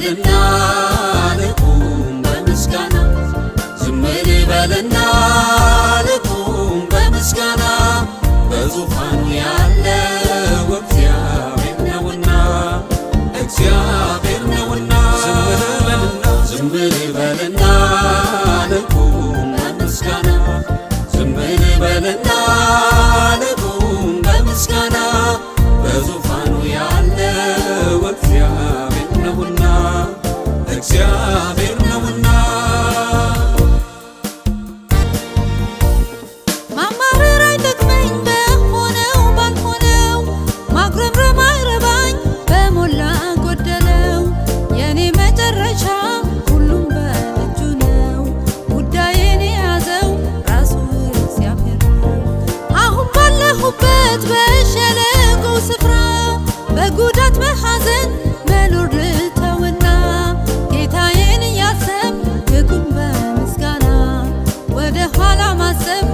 ልበልና ልቁም በምስጋና ዝም ልበልና ልቁም በምስጋና በዙፋኑ ያለው እግዚአብሔር ነውና እግዚአብሔር ነውና ዝም ልበልና ልቁም በምስጋና ዝም ልበልና ልቁም በምስጋና በዙፋኑ ያለው እግዚአብሔር ነውና እግዚአብሔር ነውና ማማረር አይጠቅመኝ በሆነው ባልሆነው ማጉረምረም አይረባኝ በሞላ ጎደለው የኔ መጨረሻ ሁሉም በእጁ ነው ጉዳዬን የያዘው ራሱ እግዚአብሔር ነው። አሁን ባለሁበት በሸለቆ ስፍራ በጉዳት በሐዘን መኖር ልተውና ጌታዬን እያሰብ ልቁም በምስጋና ወደ ኋላ ማሰብ